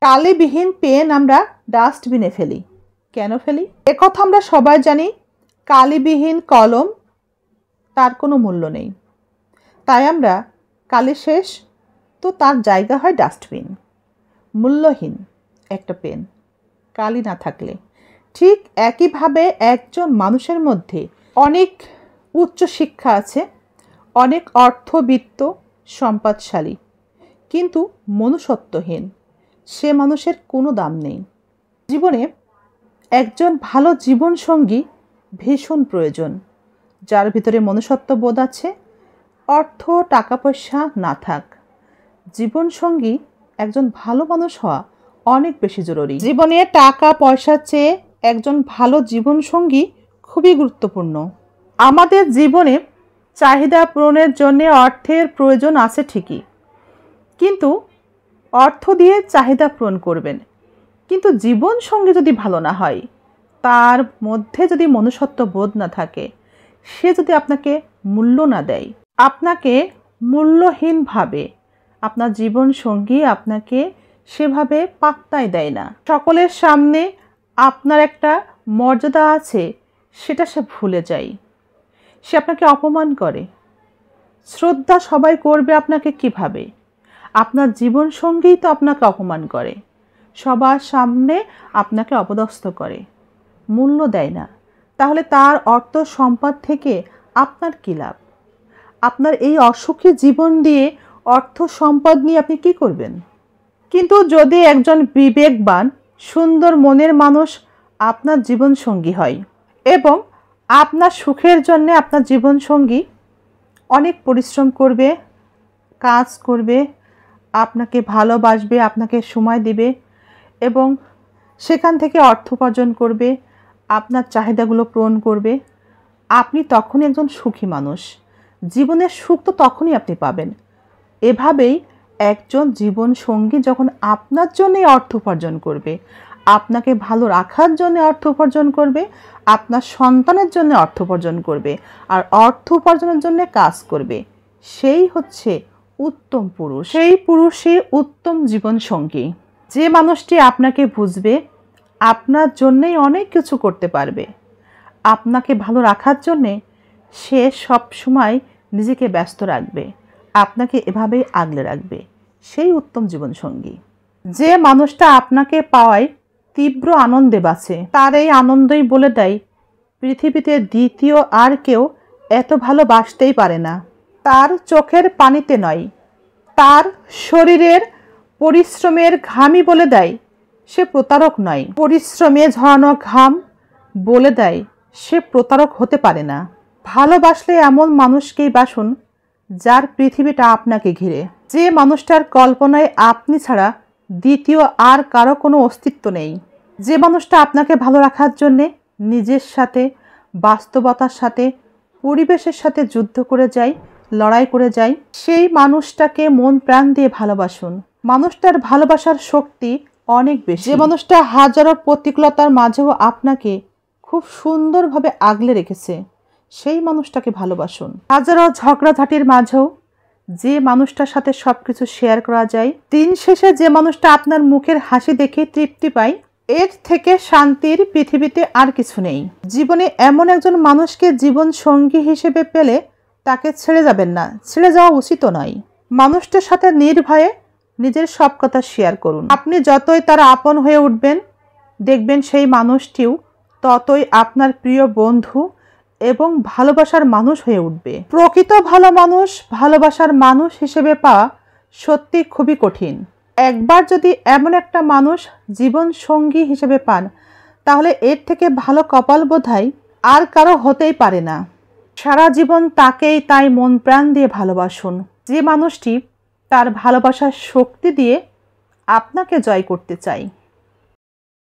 কালিবিহীন pen আমরা ডাস্টবিনে ফেলি। কেন ফেলি? একথা আমরা সবাই জানি, কালিবিহীন কলম তার কোনো মূল্য নেই। তাই আমরা কালি শেষ তো তার জায়গা হয় ডাস্টবিন। মূল্যহীন একটা পেন কালি না থাকলে। ঠিক একইভাবে একজন মানুষের মধ্যে অনেক উচ্চ শিক্ষা আছে, অনেক অর্থবিত্ত, সম্পদশালী, কিন্তু মনুষ্যত্বহীন, সে মানুষের কোনো দাম নেই। জীবনে একজন ভালো জীবনসঙ্গী ভীষণ প্রয়োজন, যার ভিতরে মনুষ্যত্ব বোধ আছে। অর্থ টাকা পয়সা না থাক, জীবনসঙ্গী একজন ভালো মানুষ হওয়া অনেক বেশি জরুরি। জীবনে টাকা পয়সার চেয়ে একজন ভালো জীবনসঙ্গী খুবই গুরুত্বপূর্ণ। আমাদের জীবনে চাহিদা পূরণের জন্য অর্থের প্রয়োজন আছে ঠিকই, কিন্তু অর্থ দিয়ে চাহিদা পূরণ করবেন। কিন্তু জীবনসঙ্গী যদি ভালো না হয়, তার মধ্যে যদি মনুষ্যত্ব বোধ না থাকে, সে যদি আপনাকে মূল্য না দেয়, আপনাকে মূল্যহীন ভাবে, আপনার জীবনসঙ্গী আপনাকে সেভাবে পাত্তাই দেয় না, সকলের সামনে আপনার একটা মর্যাদা আছে সেটা সে ভুলে যায়, সে আপনাকে অপমান করে। শ্রদ্ধা সবাই করবে আপনাকে কিভাবে? আপনার জীবনসঙ্গীই তো আপনাকে অপমান করে, সবার সামনে আপনাকে অপদস্থ করে, মূল্য দেয় না। তাহলে তার অর্থ সম্পদ থেকে আপনার কী লাভ? আপনার এই অসুখী জীবন দিয়ে অর্থ সম্পদ নিয়ে আপনি কি করবেন? কিন্তু যদি একজন বিবেকবান সুন্দর মনের মানুষ আপনার জীবনসঙ্গী হয় এবং আপনার সুখের জন্য আপনার জীবনসঙ্গী অনেক পরিশ্রম করবে, কাজ করবে, আপনাকে ভালোবাসবে, আপনাকে সময় দিবে এবং সেখান থেকে অর্থ উপার্জন করবে, আপনার চাহিদাগুলো পূরণ করবে, আপনি তখনই একজন সুখী মানুষ। জীবনের সুখ তো তখনই আপনি পাবেন। এভাবেই একজন জীবনসঙ্গী যখন আপনার জন্যই অর্থ উপার্জন করবে, আপনাকে ভালো রাখার জন্য অর্থ উপার্জন করবে, আপনার সন্তানের জন্য অর্থ উপার্জন করবে, আর অর্থ উপার্জনের জন্য কাজ করবে, সেই হচ্ছে উত্তম পুরুষ। সেই পুরুষই উত্তম জীবনসঙ্গী। যে মানুষটি আপনাকে বুঝবে, আপনার জন্যই অনেক কিছু করতে পারবে, আপনাকে ভালো রাখার জন্যে সে সব সময় নিজেকে ব্যস্ত রাখবে, আপনাকে এভাবেই আগলে রাখবে, সেই উত্তম জীবনসঙ্গী। যে মানুষটা আপনাকে পাওয়ায় তীব্র আনন্দে বাঁচে, তার এই আনন্দই বলে দেয় পৃথিবীতে দ্বিতীয় আর কেউ এত ভালোবাসতেই পারে না। তার চোখের পানিতে নয়, তার শরীরের পরিশ্রমের ঘামই বলে দেয় সে প্রতারক নয়। পরিশ্রমে ঝরানো ঘাম বলে দেয় সে প্রতারক হতে পারে না। ভালোবাসলে এমন মানুষকেই বাসুন যার পৃথিবীটা আপনাকে ঘিরে, যে মানুষটার কল্পনায় আপনি ছাড়া দ্বিতীয় আর কারো কোনো অস্তিত্ব নেই, যে মানুষটা আপনাকে ভালো রাখার জন্যে নিজের সাথে, বাস্তবতার সাথে, পরিবেশের সাথে যুদ্ধ করে যায়, লড়াই করে যায়, সেই মানুষটাকে মন প্রাণ দিয়ে ভালোবাসুন। মানুষটার ভালোবাসার শক্তি অনেক বেশি। যে মানুষটা হাজারো প্রতিকূলতার মাঝেও আপনাকে খুব সুন্দরভাবে আগলে রেখেছে, সেই মানুষটাকে ভালোবাসুন। হাজারো ঝগড়াঝাটির মাঝেও যে মানুষটার সাথে সব কিছু শেয়ার করা যায়, দিন শেষে যে মানুষটা আপনার মুখের হাসি দেখে তৃপ্তি পায়, এর থেকে শান্তির পৃথিবীতে আর কিছু নেই। জীবনে এমন একজন মানুষকে জীবন সঙ্গী হিসেবে পেলে তাকে ছেড়ে যাবেন না, ছেড়ে যাওয়া উচিত নয়। মানুষটার সাথে নির্ভয়ে নিজের সব কথা শেয়ার করুন। আপনি যতই তার আপন হয়ে উঠবেন, দেখবেন সেই মানুষটিও ততই আপনার প্রিয় বন্ধু এবং ভালোবাসার মানুষ হয়ে উঠবে। প্রকৃত ভালো মানুষ, ভালোবাসার মানুষ হিসেবে পাওয়া সত্যি খুবই কঠিন। একবার যদি এমন একটা মানুষ জীবন সঙ্গী হিসেবে পান, তাহলে এর থেকে ভালো কপাল বোধহয় আর কারো হতেই পারে না। সারা জীবন তাকেই তাই মন প্রাণ দিয়ে ভালোবাসুন, যে মানুষটি তার ভালোবাসার শক্তি দিয়ে আপনাকে জয় করতে চায়।